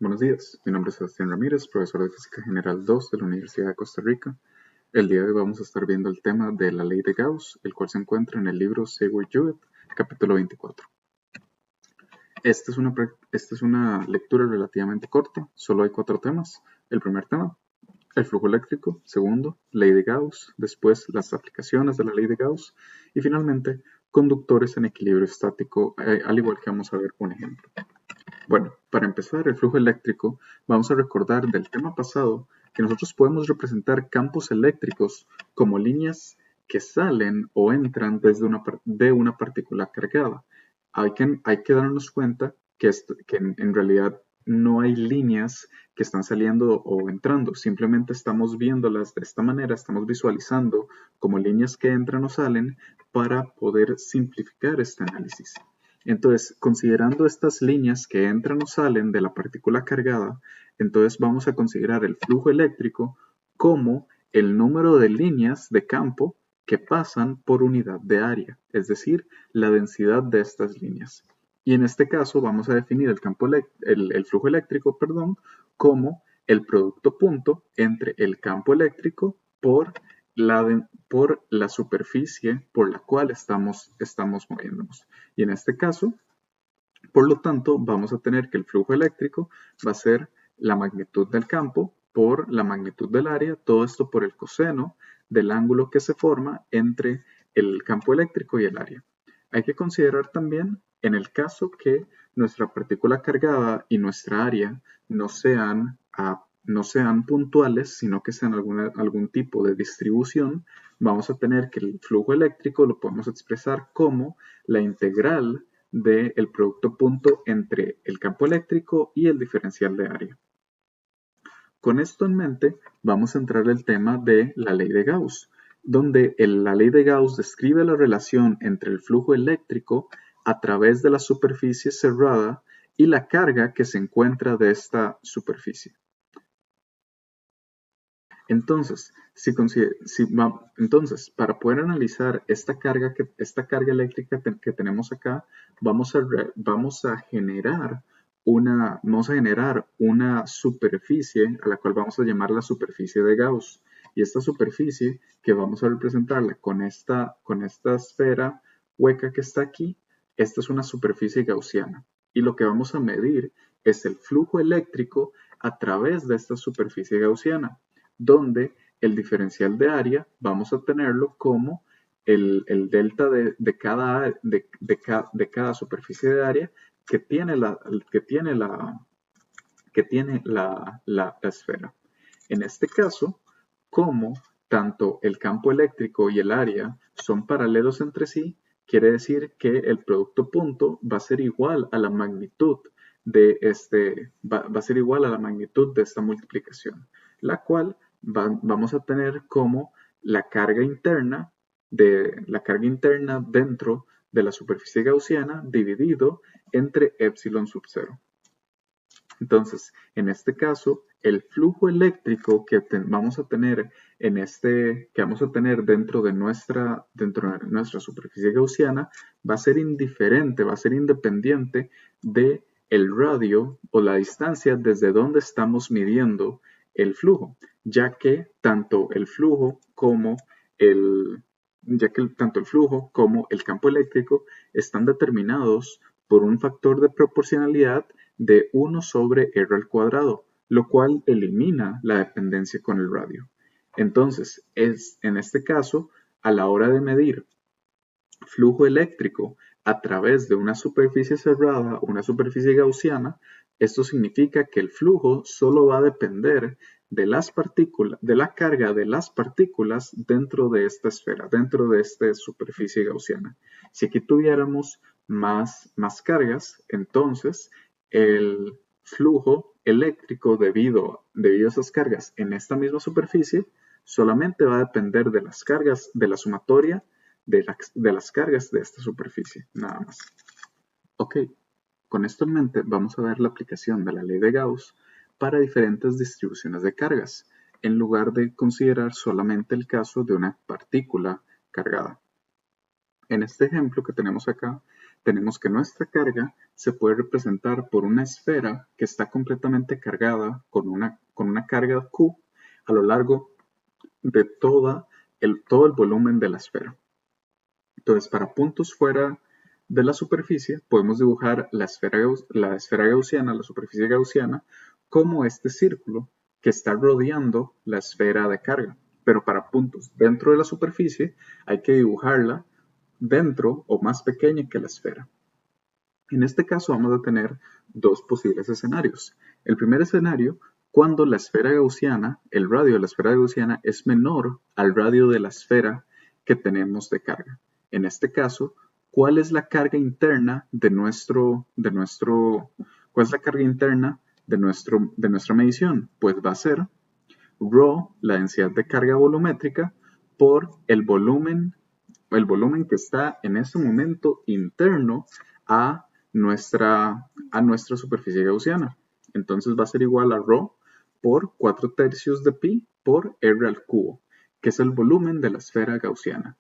Buenos días, mi nombre es Sebastián Ramírez, profesor de Física General 2 de la Universidad de Costa Rica. El día de hoy vamos a estar viendo el tema de la ley de Gauss, el cual se encuentra en el libro Seward-Hewitt, capítulo 24. Esta es una lectura relativamente corta, solo hay 4 temas. El primer tema, el flujo eléctrico. Segundo, ley de Gauss. Después, las aplicaciones de la ley de Gauss. Y finalmente, conductores en equilibrio estático, al igual que vamos a ver un ejemplo. Bueno, para empezar el flujo eléctrico, vamos a recordar del tema pasado que nosotros podemos representar campos eléctricos como líneas que salen o entran de una partícula cargada. Hay que darnos cuenta que en realidad no hay líneas que están saliendo o entrando, simplemente estamos viéndolas de esta manera, estamos visualizando como líneas que entran o salen para poder simplificar este análisis. Entonces, considerando estas líneas que entran o salen de la partícula cargada, entonces vamos a considerar el flujo eléctrico como el número de líneas de campo que pasan por unidad de área, es decir, la densidad de estas líneas. Y en este caso vamos a definir el flujo eléctrico, como el producto punto entre el campo eléctrico por la superficie por la cual estamos moviéndonos. Y en este caso, por lo tanto, vamos a tener que el flujo eléctrico va a ser la magnitud del campo por la magnitud del área, todo esto por el coseno del ángulo que se forma entre el campo eléctrico y el área. Hay que considerar también, en el caso que nuestra partícula cargada y nuestra área no sean puntuales, sino que sean algún tipo de distribución, vamos a tener que el flujo eléctrico lo podemos expresar como la integral del producto punto entre el campo eléctrico y el diferencial de área. Con esto en mente, vamos a entrar al tema de la ley de Gauss, donde la ley de Gauss describe la relación entre el flujo eléctrico a través de la superficie cerrada y la carga que se encuentra de esta superficie. Entonces, para poder analizar esta carga eléctrica que tenemos acá, vamos a generar una superficie a la cual vamos a llamar la superficie de Gauss. Y esta superficie, que vamos a representarla con esta esfera hueca que está aquí, esta es una superficie gaussiana. Y lo que vamos a medir es el flujo eléctrico a través de esta superficie gaussiana, donde el diferencial de área vamos a tenerlo como el delta de cada superficie de área que tiene la esfera. En este caso, como tanto el campo eléctrico y el área son paralelos entre sí, quiere decir que el producto punto va a ser igual a la magnitud de esta multiplicación, la cual vamos a tener como la carga interna dentro de la superficie gaussiana dividido entre epsilon sub 0. Entonces, en este caso, el flujo eléctrico que vamos a tener dentro de nuestra superficie gaussiana va a ser indiferente, va a ser independiente de el radio o la distancia desde donde estamos midiendo el flujo, ya que tanto el flujo como el campo eléctrico están determinados por un factor de proporcionalidad de 1 sobre r al cuadrado, lo cual elimina la dependencia con el radio. Entonces, en este caso, a la hora de medir flujo eléctrico a través de una superficie cerrada, una superficie gaussiana, esto significa que el flujo solo va a depender de la carga de las partículas dentro de esta esfera, dentro de esta superficie gaussiana. Si aquí tuviéramos más cargas, entonces el flujo eléctrico debido a esas cargas en esta misma superficie solamente va a depender de las cargas de la sumatoria de las cargas de esta superficie, nada más. Ok, con esto en mente vamos a ver la aplicación de la ley de Gauss para diferentes distribuciones de cargas, en lugar de considerar solamente el caso de una partícula cargada. En este ejemplo que tenemos acá, tenemos que nuestra carga se puede representar por una esfera que está completamente cargada con una carga Q a lo largo de todo el volumen de la esfera. Entonces, para puntos fuera de la superficie, podemos dibujar la esfera gaussiana, la superficie gaussiana, como este círculo que está rodeando la esfera de carga. Pero para puntos dentro de la superficie, hay que dibujarla dentro o más pequeña que la esfera. En este caso vamos a tener dos posibles escenarios. El primer escenario, cuando la esfera gaussiana, el radio de la esfera gaussiana es menor al radio de la esfera que tenemos de carga. En este caso, ¿cuál es la carga interna de nuestra medición? Pues va a ser ρ, la densidad de carga volumétrica, por el volumen que está en ese momento interno a nuestra superficie gaussiana. Entonces va a ser igual a ρ por 4/3 de pi por r al cubo, que es el volumen de la esfera gaussiana.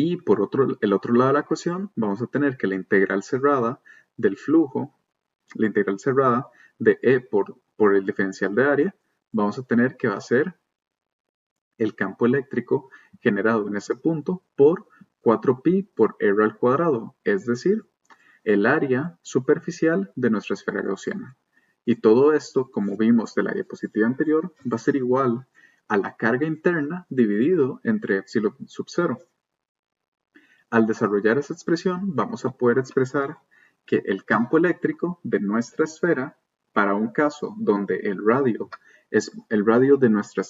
Y por el otro lado de la ecuación, vamos a tener que la integral cerrada del flujo, la integral cerrada de E por el diferencial de área, vamos a tener que va a ser el campo eléctrico generado en ese punto por 4pi por r al cuadrado, es decir, el área superficial de nuestra esfera gaussiana. Y todo esto, como vimos de la diapositiva anterior, va a ser igual a la carga interna dividido entre epsilon sub 0. Al desarrollar esa expresión, vamos a poder expresar que el campo eléctrico de nuestra esfera, para un caso donde el radio de nuestra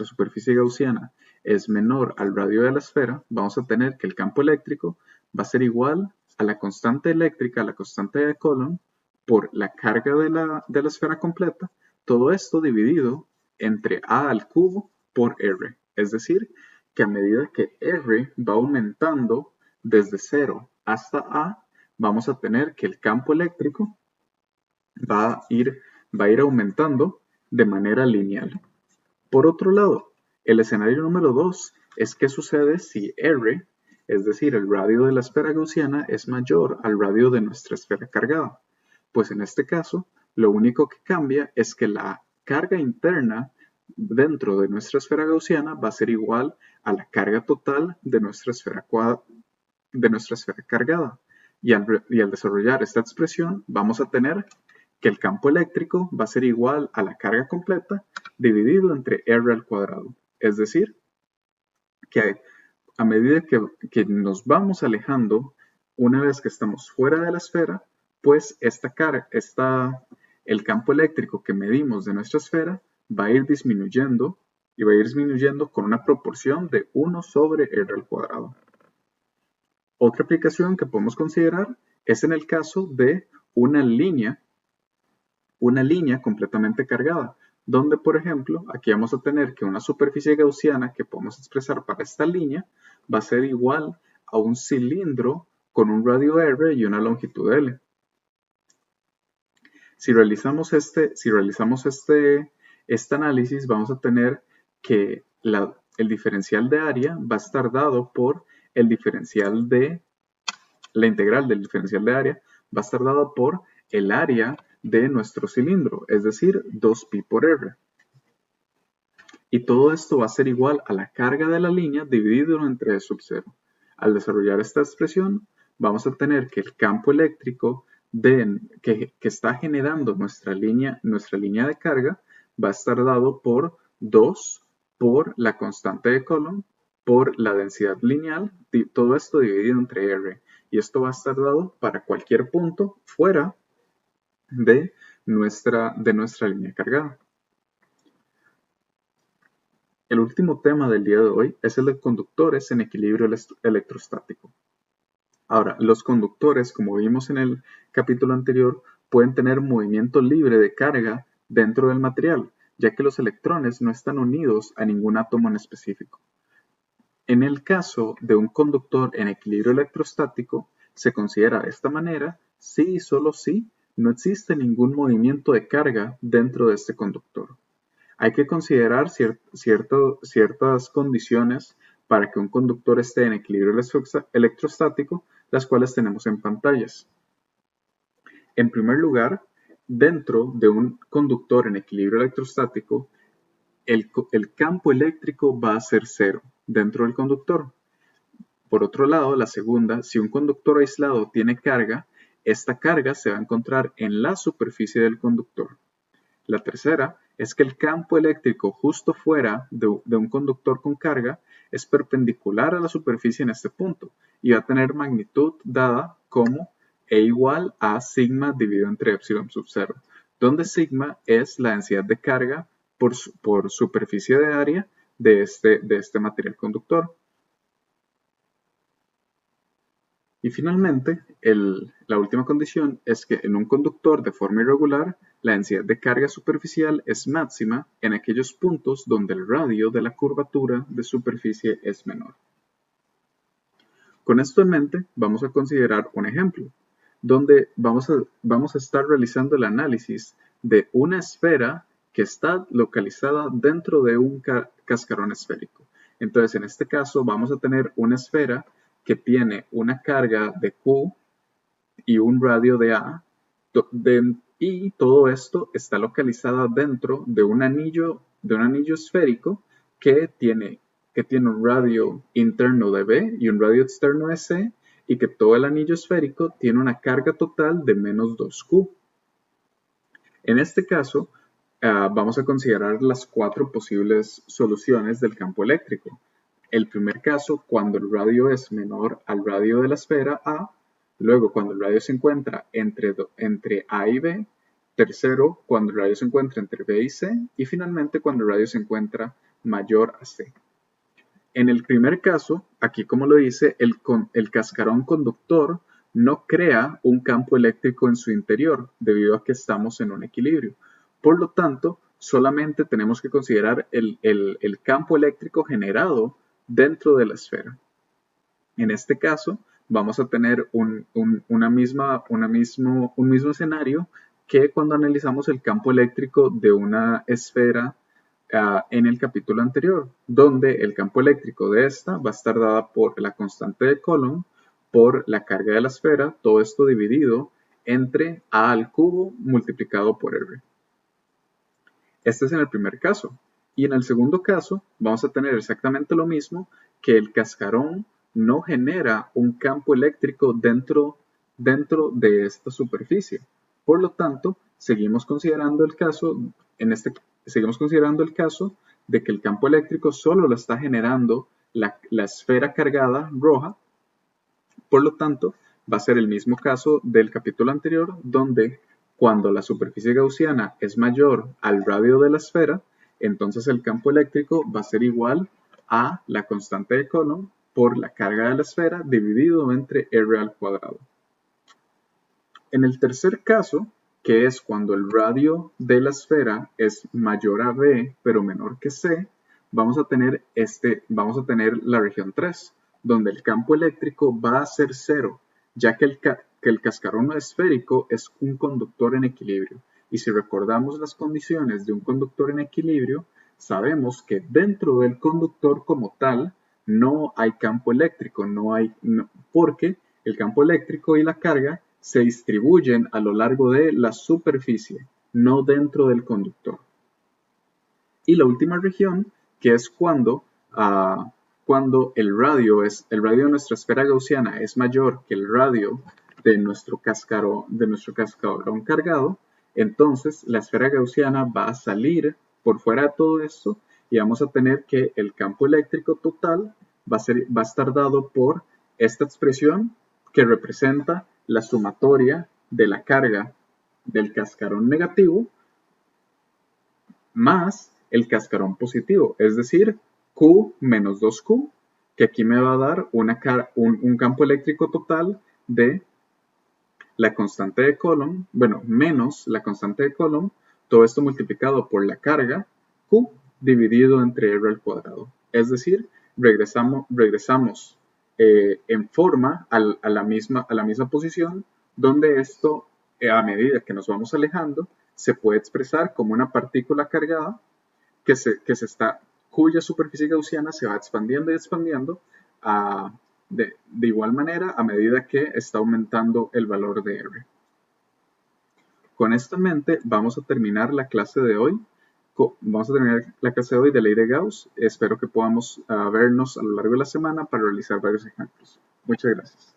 superficie gaussiana es menor al radio de la esfera, vamos a tener que el campo eléctrico va a ser igual a la constante eléctrica, a la constante de Coulomb, por la carga de la esfera completa, todo esto dividido entre A al cubo por R. Es decir, que a medida que R va aumentando desde 0 hasta A, vamos a tener que el campo eléctrico va a ir aumentando de manera lineal. Por otro lado, el escenario número 2 es qué sucede si R, es decir, el radio de la esfera gaussiana, es mayor al radio de nuestra esfera cargada. Pues en este caso, lo único que cambia es que la carga interna dentro de nuestra esfera gaussiana va a ser igual a la carga total de nuestra esfera cargada. Y al desarrollar esta expresión, vamos a tener que el campo eléctrico va a ser igual a la carga completa dividido entre r al cuadrado. Es decir, que a medida que nos vamos alejando, una vez que estamos fuera de la esfera, pues el campo eléctrico que medimos de nuestra esfera va a ir disminuyendo y va a ir disminuyendo con una proporción de 1 sobre r al cuadrado. Otra aplicación que podemos considerar es en el caso de una línea completamente cargada, donde por ejemplo aquí vamos a tener que una superficie gaussiana que podemos expresar para esta línea va a ser igual a un cilindro con un radio r y una longitud l. Si realizamos este análisis, vamos a tener que el diferencial de área va a estar dado por la integral del diferencial de área va a estar dado por el área de nuestro cilindro, es decir, 2pi por r. Y todo esto va a ser igual a la carga de la línea dividido entre E sub 0. Al desarrollar esta expresión, vamos a tener que el campo eléctrico que está generando nuestra línea de carga va a estar dado por 2 por la constante de Coulomb por la densidad lineal, todo esto dividido entre R. Y esto va a estar dado para cualquier punto fuera de nuestra línea cargada. El último tema del día de hoy es el de conductores en equilibrio electrostático. Ahora, los conductores, como vimos en el capítulo anterior, pueden tener movimiento libre de carga dentro del material, ya que los electrones no están unidos a ningún átomo en específico. En el caso de un conductor en equilibrio electrostático, se considera de esta manera si y solo si no existe ningún movimiento de carga dentro de este conductor. Hay que considerar ciertas condiciones para que un conductor esté en equilibrio electrostático, las cuales tenemos en pantallas. En primer lugar, dentro de un conductor en equilibrio electrostático, el campo eléctrico va a ser cero dentro del conductor. Por otro lado, la segunda, si un conductor aislado tiene carga, esta carga se va a encontrar en la superficie del conductor. La tercera es que el campo eléctrico justo fuera de un conductor con carga es perpendicular a la superficie en este punto y va a tener magnitud dada como E igual a sigma dividido entre epsilon sub 0, donde sigma es la densidad de carga por superficie de área de este material conductor. Y finalmente, la última condición es que en un conductor de forma irregular, la densidad de carga superficial es máxima en aquellos puntos donde el radio de la curvatura de superficie es menor. Con esto en mente, vamos a considerar un ejemplo, donde vamos a estar realizando el análisis de una esfera que está localizada dentro de un cascarón esférico. Entonces, en este caso, vamos a tener una esfera que tiene una carga de Q y un radio de A, y todo esto está localizado dentro de un anillo esférico que tiene un radio interno de B y un radio externo de C, y que todo el anillo esférico tiene una carga total de menos 2Q. En este caso, vamos a considerar las 4 posibles soluciones del campo eléctrico. El primer caso, cuando el radio es menor al radio de la esfera A. Luego, cuando el radio se encuentra entre A y B. Tercero, cuando el radio se encuentra entre B y C. Y finalmente, cuando el radio se encuentra mayor a C. En el primer caso, aquí como lo dice, el cascarón conductor no crea un campo eléctrico en su interior debido a que estamos en un equilibrio. Por lo tanto, solamente tenemos que considerar el campo eléctrico generado dentro de la esfera. En este caso, vamos a tener un mismo escenario que cuando analizamos el campo eléctrico de una esfera en el capítulo anterior, donde el campo eléctrico de esta va a estar dada por la constante de Coulomb, por la carga de la esfera, todo esto dividido entre A al cubo multiplicado por R. Este es en el primer caso. Y en el segundo caso, vamos a tener exactamente lo mismo, que el cascarón no genera un campo eléctrico dentro de esta superficie. Por lo tanto, seguimos considerando el caso de que el campo eléctrico solo lo está generando la esfera cargada roja. Por lo tanto, va a ser el mismo caso del capítulo anterior, donde cuando la superficie gaussiana es mayor al radio de la esfera, entonces el campo eléctrico va a ser igual a la constante de Coulomb por la carga de la esfera dividido entre R al cuadrado. En el tercer caso, que es cuando el radio de la esfera es mayor a B pero menor que C, vamos a tener la región 3, donde el campo eléctrico va a ser cero, ya que el cascarón esférico es un conductor en equilibrio. Y si recordamos las condiciones de un conductor en equilibrio, sabemos que dentro del conductor como tal no hay campo eléctrico, porque el campo eléctrico y la carga se distribuyen a lo largo de la superficie, no dentro del conductor. Y la última región, que es cuando el radio de nuestra esfera gaussiana es mayor que el radio de nuestro cascarón cargado, entonces la esfera gaussiana va a salir por fuera de todo esto y vamos a tener que el campo eléctrico total va a estar dado por esta expresión que representa la sumatoria de la carga del cascarón negativo más el cascarón positivo, es decir, Q menos 2Q, que aquí me va a dar un campo eléctrico total de la constante de Coulomb, menos la constante de Coulomb, todo esto multiplicado por la carga Q dividido entre R al cuadrado. Es decir, regresamos en forma a la misma posición, donde esto, a medida que nos vamos alejando, se puede expresar como una partícula cargada que se está cuya superficie gaussiana se va expandiendo y expandiendo de igual manera a medida que está aumentando el valor de R. Con esto en mente, vamos a terminar la clase de hoy. Vamos a terminar la clase de hoy de ley de Gauss. Espero que podamos vernos a lo largo de la semana para realizar varios ejemplos. Muchas gracias.